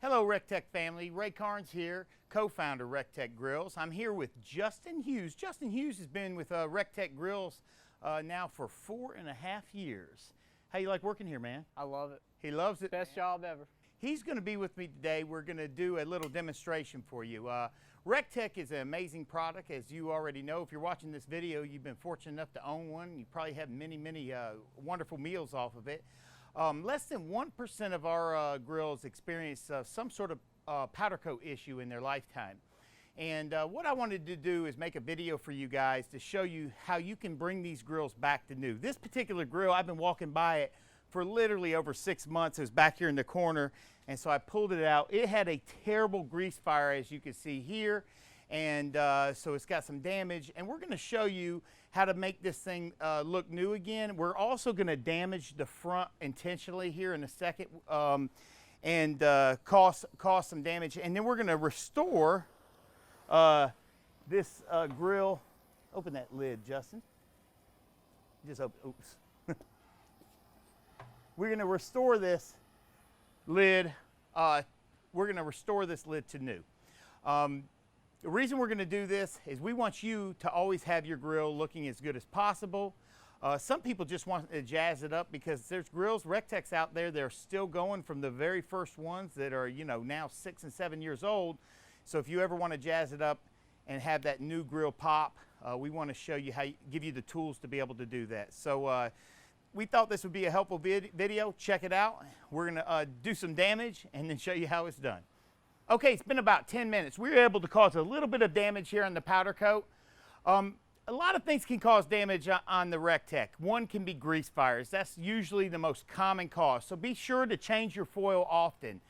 Hello, REC TEC family. Ray Carnes here, co-founder REC TEC Grills. I'm here with Justin Hughes. Justin Hughes has been with REC TEC Grills now for 4.5 years. How you like working here, man? I love it. He loves it. Best job ever. He's going to be with me today. We're going to do a little demonstration for you. REC TEC is an amazing product, as you already know. If you're watching this video, you've been fortunate enough to own one. You probably have many wonderful meals off of it. Less than 1% of our grills experience some sort of powder coat issue in their lifetime. And what I wanted to do is make a video for you guys to show you how you can bring these grills back to new. This particular grill, I've been walking by it for literally over 6 months. It was back here in the corner, and so I pulled it out. It had a terrible grease fire, as you can see here, and so it's got some damage, and we're going to show you how to make this thing look new again. We're also going to damage the front intentionally here in a second and cause some damage, and then we're going to restore this grill. Open that lid, Justin. Just open. Oops. We're going to restore this lid. We're going to restore this lid to new. The reason we're going to do this is we want you to always have your grill looking as good as possible. Some people just want to jazz it up because there's grills, REC TECs out there that are still going from the very first ones that are, you know, now 6 and 7 years old. So if you ever want to jazz it up and have that new grill pop, we want to show you how, give you the tools to be able to do that. So we thought this would be a helpful video. Check it out. We're going to do some damage and then show you how it's done. Okay, it's been about 10 minutes. We were able to cause a little bit of damage here on the powder coat. A lot of things can cause damage on the REC TEC. One can be grease fires. That's usually the most common cause. So be sure to change your foil often.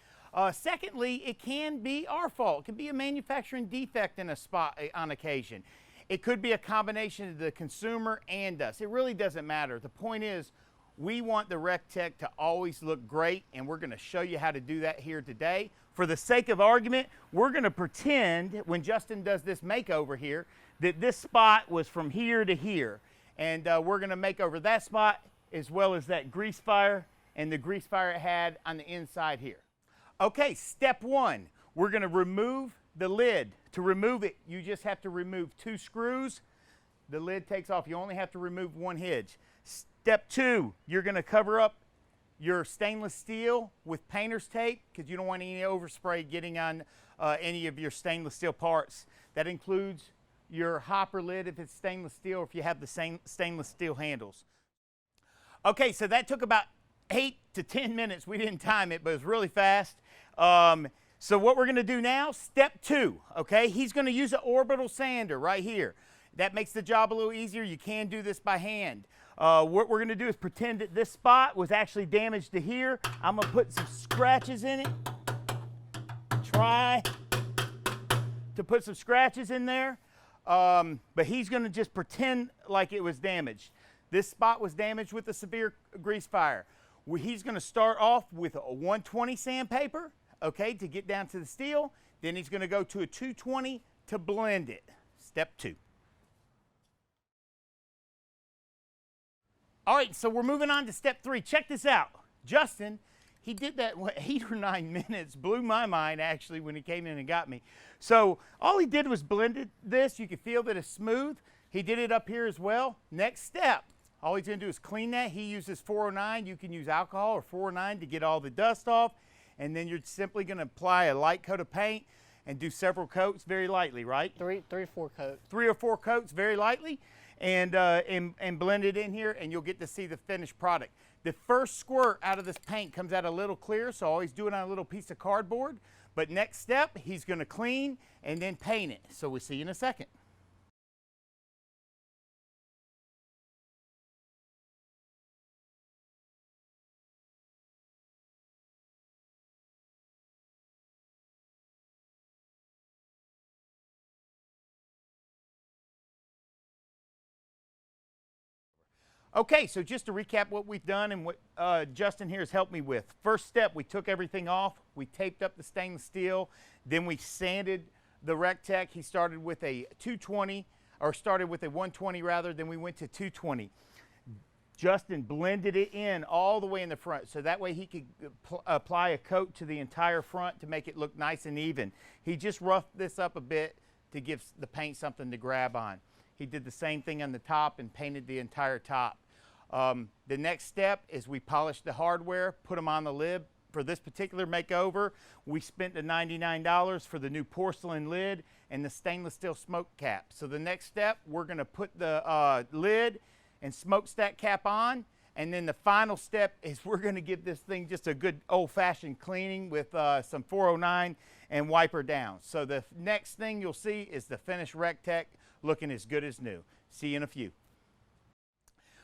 Secondly, it can be our fault. It can be a manufacturing defect in a spot on occasion. It could be a combination of the consumer and us. It really doesn't matter. The point is, we want the REC TEC to always look great, and we're going to show you how to do that here today. For the sake of argument, we're going to pretend, when Justin does this makeover here, that this spot was from here to here. And we're going to make over that spot as well as that grease fire and the grease fire it had on the inside here. Okay, step one, we're going to remove the lid. To remove it, you just have to remove 2 screws. The lid takes off. You only have to remove 1 hinge. Step 2, you're going to cover up your stainless steel with painter's tape because you don't want any overspray getting on any of your stainless steel parts. That includes your hopper lid if it's stainless steel, or if you have the same stainless steel handles. Okay, so that took about 8 to 10 minutes. We didn't time it, but it was really fast. So what we're going to do now, step 2, okay? He's going to use an orbital sander right here. That makes the job a little easier. You can do this by hand. What we're going to do is pretend that this spot was actually damaged to here. I'm going to put some scratches in it. Try to put some scratches in there. But he's going to just pretend like it was damaged. This spot was damaged with a severe grease fire. He's going to start off with a 120 sandpaper, okay, to get down to the steel. Then he's going to go to a 220 to blend it. Step 2. All right, so we're moving on to step 3. Check this out. Justin, he did that in 8 or 9 minutes. Blew my mind, actually, when he came in and got me. So all he did was blended this. You can feel that it's smooth. He did it up here as well. Next step, all he's going to do is clean that. He uses 409. You can use alcohol or 409 to get all the dust off. And then you're simply going to apply a light coat of paint and do several coats very lightly, right? 3 or 4 coats. 3 or 4 coats very lightly. And blend it in here, and you'll get to see the finished product. The first squirt out of this paint comes out a little clear, so always do it on a little piece of cardboard. But next step, he's going to clean and then paint it. So we'll see you in a second. Okay, so just to recap what we've done and what Justin here has helped me with. First step, we took everything off. We taped up the stainless steel. Then we sanded the REC TEC. He started with a 220, or started with a 120 rather. Then we went to 220. Justin blended it in all the way in the front, so that way he could apply a coat to the entire front to make it look nice and even. He just roughed this up a bit to give the paint something to grab on. He did the same thing on the top and painted the entire top. The next step is we polished the hardware, put them on the lid. For this particular makeover, we spent the $99 for the new porcelain lid and the stainless steel smoke cap. So the next step, we're gonna put the lid and smokestack cap on, and then the final step is we're gonna give this thing just a good old-fashioned cleaning with some 409 and wipe her down. So the next thing you'll see is the finished REC TEC looking as good as new. See you in a few.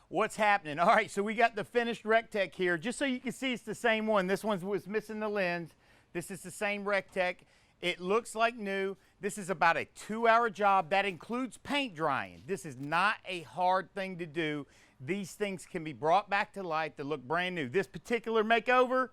What's happening? All right, so we got the finished REC TEC here. Just so you can see, it's the same one. This one was missing the lens. This is the same REC TEC. It looks like new. This is about a 2-hour job. That includes paint drying. This is not a hard thing to do. These things can be brought back to life to look brand new. This particular makeover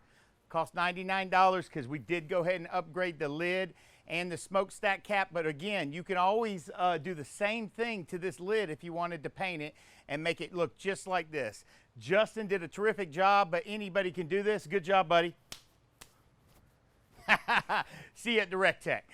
cost $99 because we did go ahead and upgrade the lid and the smokestack cap. But again, you can always do the same thing to this lid if you wanted to paint it and make it look just like this. Justin did a terrific job, but anybody can do this. Good job, buddy. See you at the REC TEC.